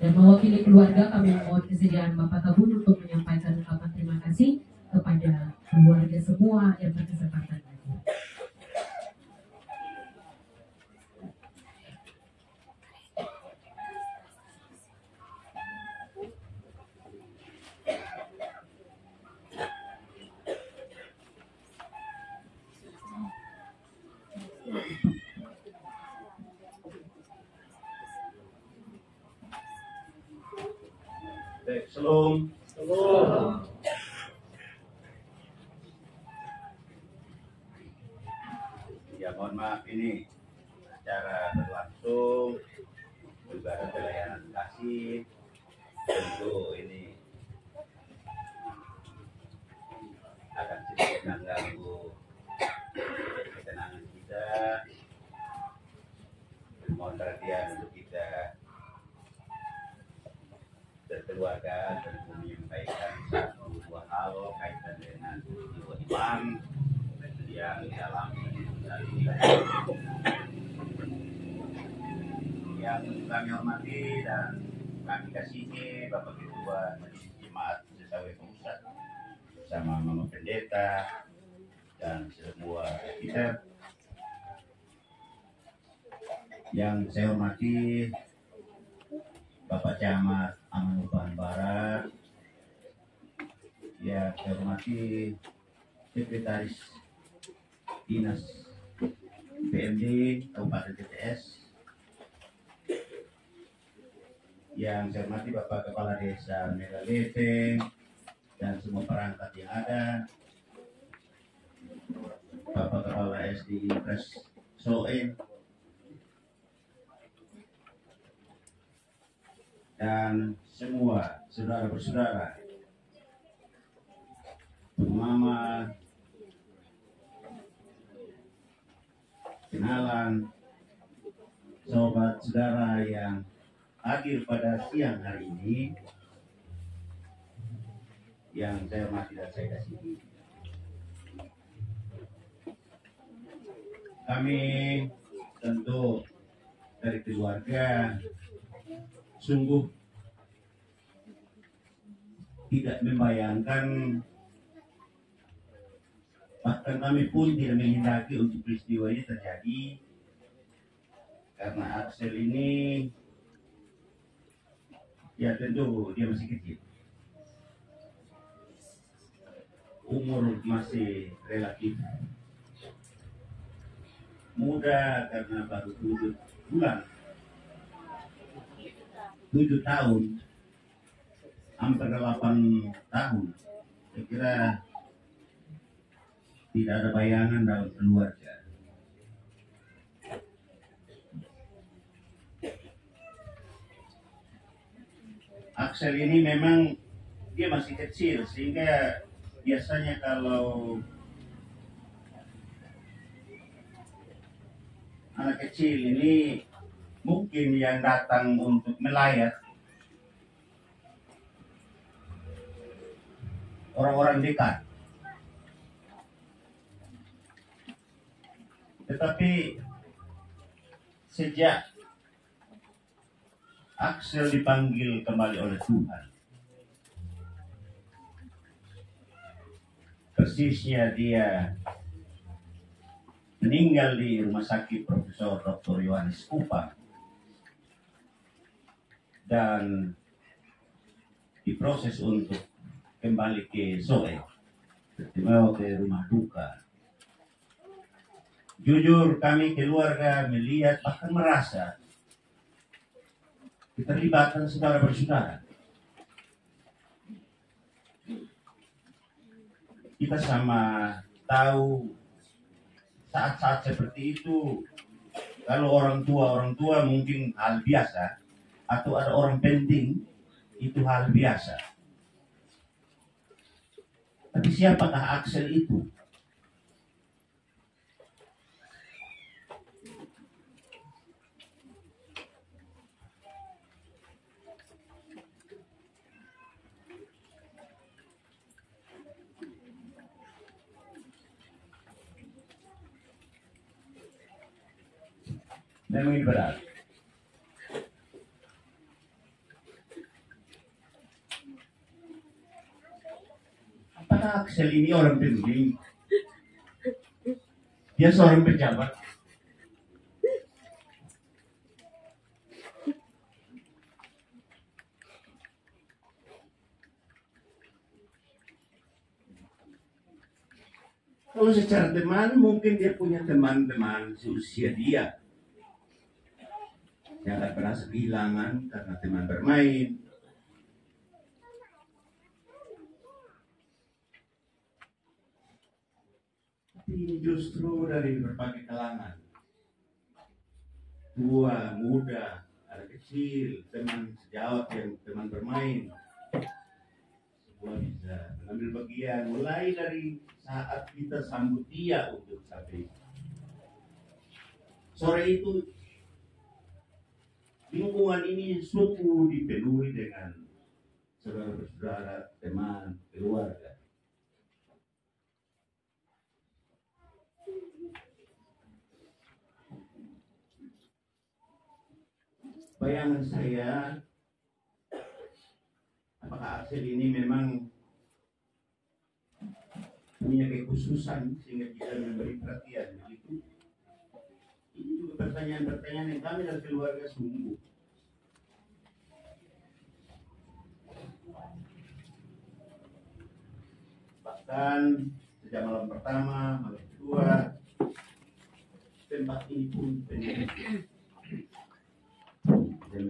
Dan mewakili keluarga, kami mohon kesediaan Bapak Tabun untuk menyampaikan ucapan terima kasih kepada keluarga semua yang berkesempatan hadir. Shalom. Ya, mohon maaf, ini acara berlangsung juga ada pelayanan kasih. Tentu ini akan sedikit mengganggu ketenangan kita. Mohon perhatian untuk kita berkeluarga dan menyampaikan satu dua hal kaitan dengan jiwa iman yang dalam yang kami hormati dan kami kasihi Bapak Ketua Majelis Jemaat Sesawi Pusat bersama Mama Pendeta dan semua kita. Yang saya hormati Bapak Camat Amanuban Barat, yang saya hormati Sekretaris Dinas PMD Kabupaten TTS, yang saya hormati Bapak Kepala Desa Megalete dan semua perangkat yang ada, Bapak Kepala SD Impres Soe, dan semua saudara bersaudara, mama, kenalan, sobat saudara yang hadir pada siang hari ini, yang saya hormati dan saya kasihi. Kami tentu dari keluarga sungguh tidak membayangkan, bahkan kami pun tidak menghendaki untuk peristiwa ini terjadi, karena Axel ini ya tentu dia masih kecil, umur masih relatif muda karena baru 7 bulan, 7 tahun, hampir 8 tahun. Saya kira tidak ada bayangan dalam keluarga. Axel ini memang dia masih kecil, sehingga biasanya kalau anak kecil ini mungkin yang datang untuk melayat orang-orang dekat. Tetapi sejak Axel dipanggil kembali oleh Tuhan, persisnya dia meninggal di rumah sakit Profesor Dr. Yohanes Kupang dan diproses untuk kembali ke Soe, ke rumah duka. Jujur kami keluarga melihat, bahkan merasa keterlibatan saudara bersaudara. Kita sama tahu saat-saat seperti itu, kalau orang tua mungkin hal biasa, atau ada orang penting itu hal biasa. Tapi siapakah Axel itu? Memang ini berat. Axel ini orang penting. Dia seorang pejabat. Kalau secara teman, mungkin dia punya teman-teman seusia dia yang akan pernah kehilangan karena teman bermain. Tapi ini justru dari berbagai kalangan, tua, muda, anak kecil, teman sejawat yang teman bermain, semua bisa mengambil bagian, mulai dari saat kita sambut dia untuk sampai sore itu. Lingkungan ini sungguh dipenuhi dengan saudara-saudara, teman, keluarga. Bayangan saya, apakah Axel ini memang punya kekhususan sehingga kita memberi perhatian begitu? Ini juga pertanyaan-pertanyaan yang kami dan keluarga sungguh. Bahkan sejak malam pertama, malam kedua, tempat ini pun penuh dan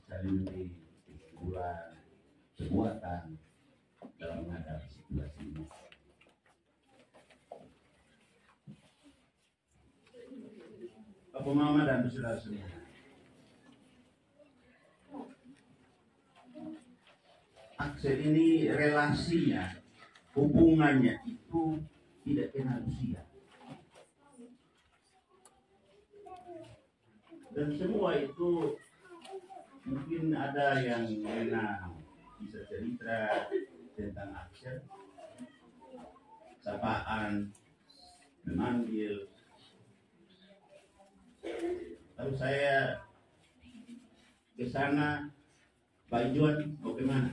saling memberi kekuatan dalam menghadapi situasi ini. Bapak Mama dan saudara semua, Axel ini relasinya, hubungannya itu tidak kenal usia. Dan semua itu mungkin ada yang mengenal kisah cerita tentang Axel, sapaan, memanggil. Lalu saya ke sana, Pak Ijuan mau kemana?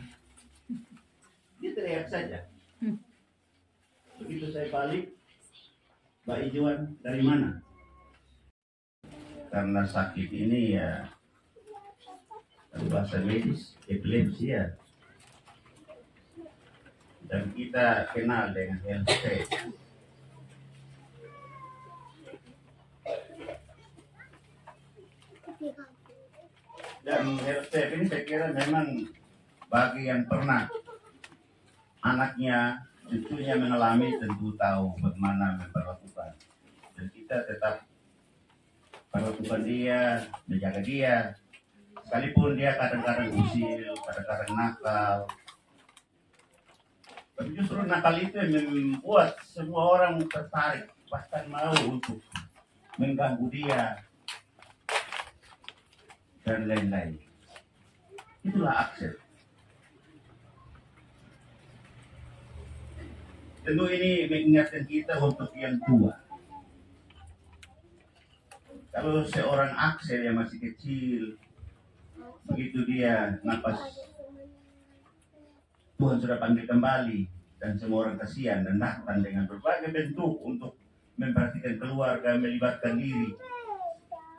Dia teriak saja. Begitu saya balik, Pak Ijuan dari mana? Karena sakit ini ya, bahasa medis, epilepsi ya. Dan kita kenal dengan LC. Dan LC ini saya kira memang bagi yang pernah anaknya, cucunya mengalami tentu tahu bagaimana memperlakukan. Dan kita tetap perlakukan dia, menjaga dia. Sekalipun dia kadang-kadang usil, kadang-kadang nakal. Tapi justru nakal itu yang membuat semua orang tertarik, bahkan mau untuk mengganggu dia dan lain-lain. Itulah Axel. Tentu ini mengingatkan kita untuk yang tua. Kalau seorang Axel yang masih kecil, begitu dia napas, Tuhan sudah panggil kembali, dan semua orang kasihan dan datang dengan berbagai bentuk untuk memperhatikan keluarga, melibatkan diri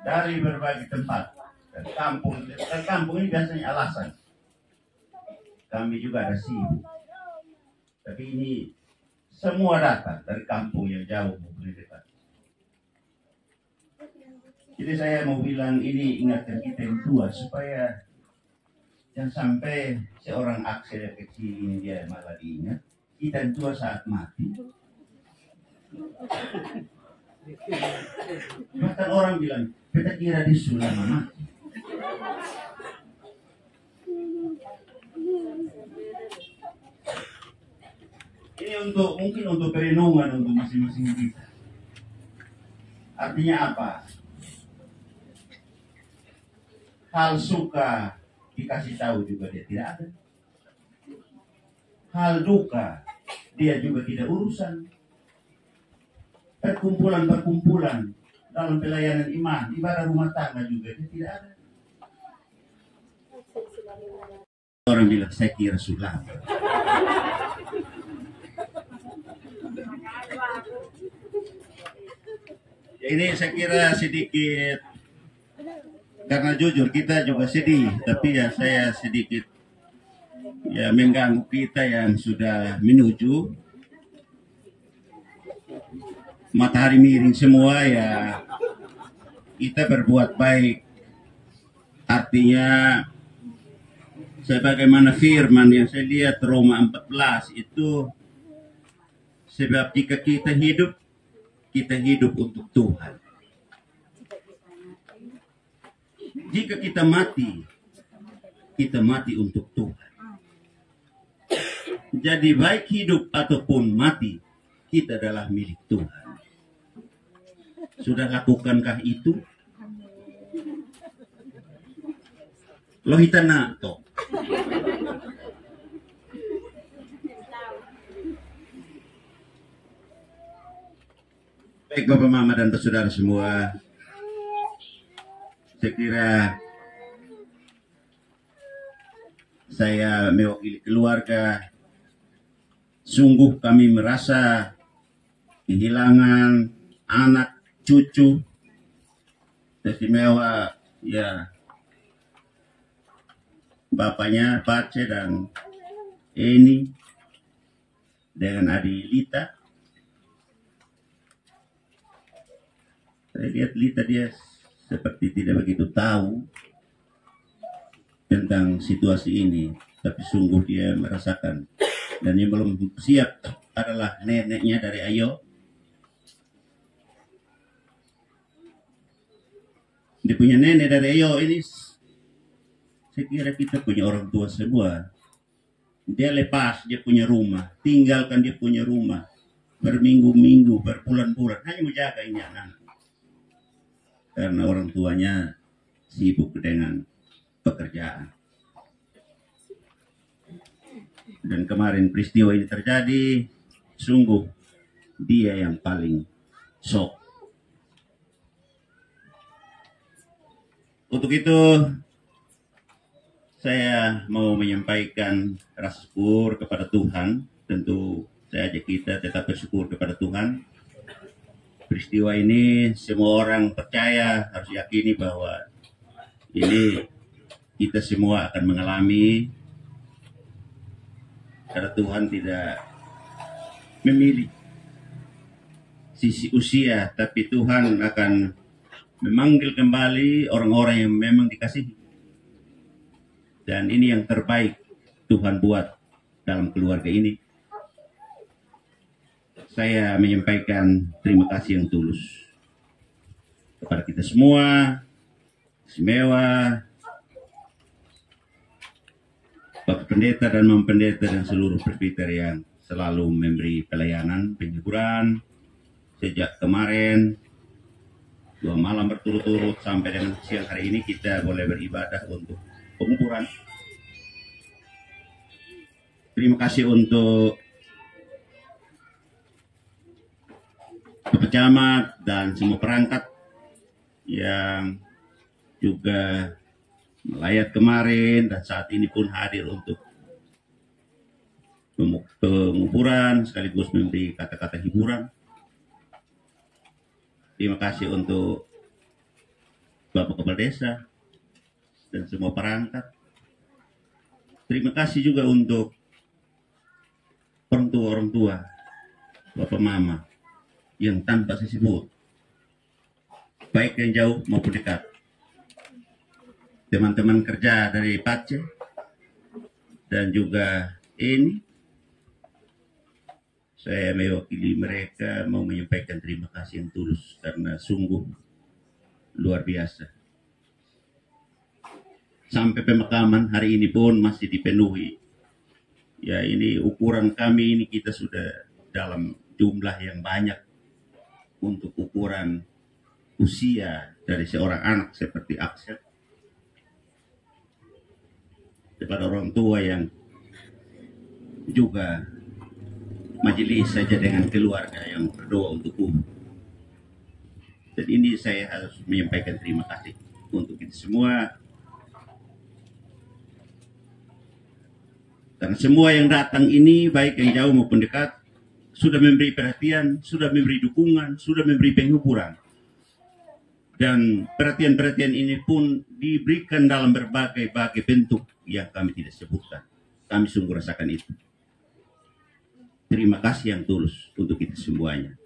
dari berbagai tempat. Dan kampung ini biasanya alasan. Kami juga ada sibuk. Tapi ini semua datang dari kampung yang jauh maupun dekat. Jadi saya mau bilang ini ingatkan kita yang tua supaya jangan sampai seorang Axel yang kecil ini dia malah diingat. Kita yang tua saat mati. Bahkan orang bilang, kita kira di sulam mati. Ini mungkin untuk perenungan untuk masing-masing kita. Artinya apa? Hal suka dikasih tahu juga dia tidak ada. Hal duka dia juga tidak urusan. Perkumpulan-perkumpulan dalam pelayanan iman, ibadah rumah tangga juga dia tidak ada. Orang bilang saya kira sulam. Ini saya kira sedikit, karena jujur kita juga sedih, tapi ya saya sedikit ya mengganggu kita yang sudah menuju matahari miring semua ya. Kita berbuat baik, artinya sebagaimana firman yang saya lihat Roma 14 itu, sebab jika kita hidup untuk Tuhan. Jika kita mati untuk Tuhan. Jadi baik hidup ataupun mati, kita adalah milik Tuhan. Sudah lakukankah itu? Lohita na to. Baik Bapak Mama dan saudara semua, saya kira saya mewakili keluarga. Sungguh kami merasa kehilangan anak cucu istimewa ya, bapaknya Pace dan Eni dengan adik Lita. Saya lihat Lita dia seperti tidak begitu tahu tentang situasi ini, tapi sungguh dia merasakan. Dan yang belum siap adalah neneknya dari Ayo. Dia punya nenek dari Ayo ini. Saya kira kita punya orang tua semua. Dia lepas dia punya rumah, tinggalkan dia punya rumah berminggu-minggu, berbulan-bulan, hanya menjaga ini anak. Karena orang tuanya sibuk dengan pekerjaan. Dan kemarin peristiwa ini terjadi, sungguh dia yang paling shock. Untuk itu, saya mau menyampaikan rasa syukur kepada Tuhan. Tentu saya ajak kita tetap bersyukur kepada Tuhan. Peristiwa ini semua orang percaya, harus yakini bahwa ini kita semua akan mengalami, karena Tuhan tidak memilih sisi usia, tapi Tuhan akan memanggil kembali orang-orang yang memang dikasihi. Dan ini yang terbaik Tuhan buat dalam keluarga ini. Saya menyampaikan terima kasih yang tulus kepada kita semua, istimewa, Bapak Pendeta dan Mama Pendeta dan seluruh presbiter yang selalu memberi pelayanan, penghiburan sejak kemarin 2 malam berturut-turut sampai dengan siang hari ini kita boleh beribadah untuk penguburan. Terima kasih untuk Bapak Camat dan semua perangkat yang juga melayat kemarin dan saat ini pun hadir untuk penguburan sekaligus memberi kata-kata hiburan. Terima kasih untuk Bapak Kepala Desa dan semua perangkat. Terima kasih juga untuk orang tua, Bapak Mama yang tanpa saya sebut, baik yang jauh maupun dekat. Teman-teman kerja dari Pace dan juga ini, saya mewakili mereka mau menyampaikan terima kasih yang tulus karena sungguh luar biasa. Sampai pemakaman hari ini pun masih dipenuhi. Ya, ini ukuran kami ini kita sudah dalam jumlah yang banyak untuk ukuran usia dari seorang anak seperti Axel. Kepada orang tua yang juga majelis saja dengan keluarga yang berdoa untuk umum. Dan ini saya harus menyampaikan terima kasih untuk kita semua. Karena semua yang datang ini, baik yang jauh maupun dekat, sudah memberi perhatian, sudah memberi dukungan, sudah memberi penghiburan. Dan perhatian-perhatian ini pun diberikan dalam berbagai bentuk yang kami tidak sebutkan. Kami sungguh rasakan itu. Terima kasih yang tulus untuk kita semuanya.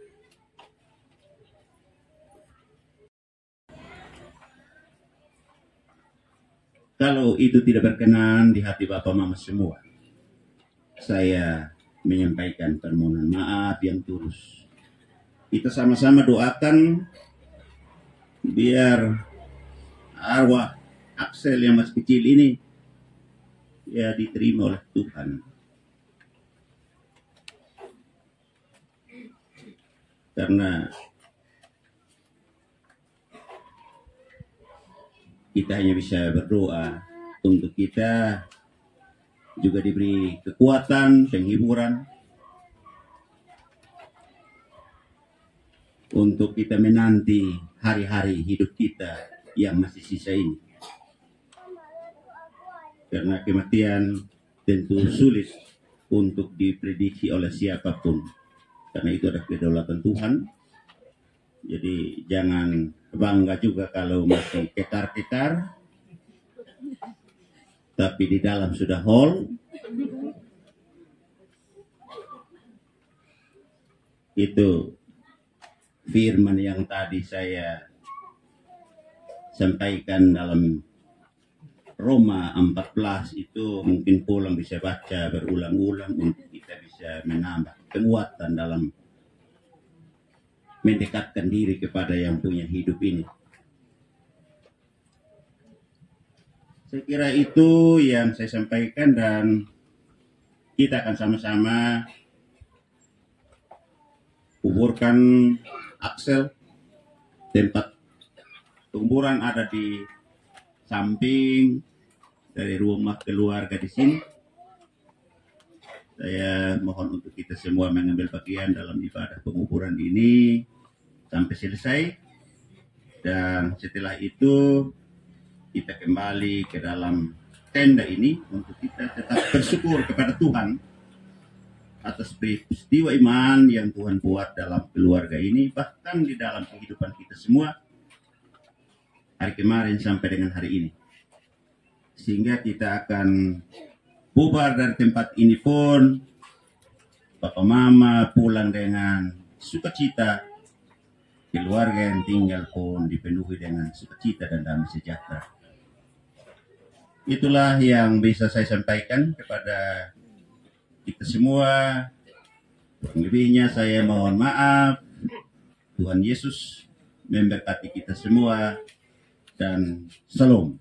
Kalau itu tidak berkenan di hati Bapak Mama semua, saya menyampaikan permohonan maaf yang tulus. Kita sama-sama doakan biar arwah Axel yang masih kecil ini ya diterima oleh Tuhan. Karena kita hanya bisa berdoa untuk kita juga diberi kekuatan, penghiburan untuk kita menanti hari-hari hidup kita yang masih sisa ini. Karena kematian tentu sulit untuk diprediksi oleh siapapun. Karena itu adalah kedaulatan Tuhan. Jadi jangan bangga juga kalau masih kekar-kekar. Tapi di dalam sudah whole. Itu firman yang tadi saya sampaikan dalam Roma 14 itu mungkin pulang bisa baca berulang-ulang untuk kita bisa menambah kekuatan dalam mendekatkan diri kepada yang punya hidup ini. Saya kira itu yang saya sampaikan dan kita akan sama-sama kuburkan Axel. Tempat kuburan ada di samping dari rumah keluarga di sini. Saya mohon untuk kita semua mengambil bagian dalam ibadah penguburan ini sampai selesai. Dan setelah itu kita kembali ke dalam tenda ini untuk kita tetap bersyukur kepada Tuhan atas peristiwa iman yang Tuhan buat dalam keluarga ini, bahkan di dalam kehidupan kita semua hari kemarin sampai dengan hari ini. Sehingga kita akan bubar dari tempat ini pun, Bapak Mama pulang dengan sukacita, keluarga yang tinggal pun dipenuhi dengan sukacita dan damai sejahtera. Itulah yang bisa saya sampaikan kepada kita semua. Kurang lebihnya saya mohon maaf. Tuhan Yesus memberkati kita semua dan shalom.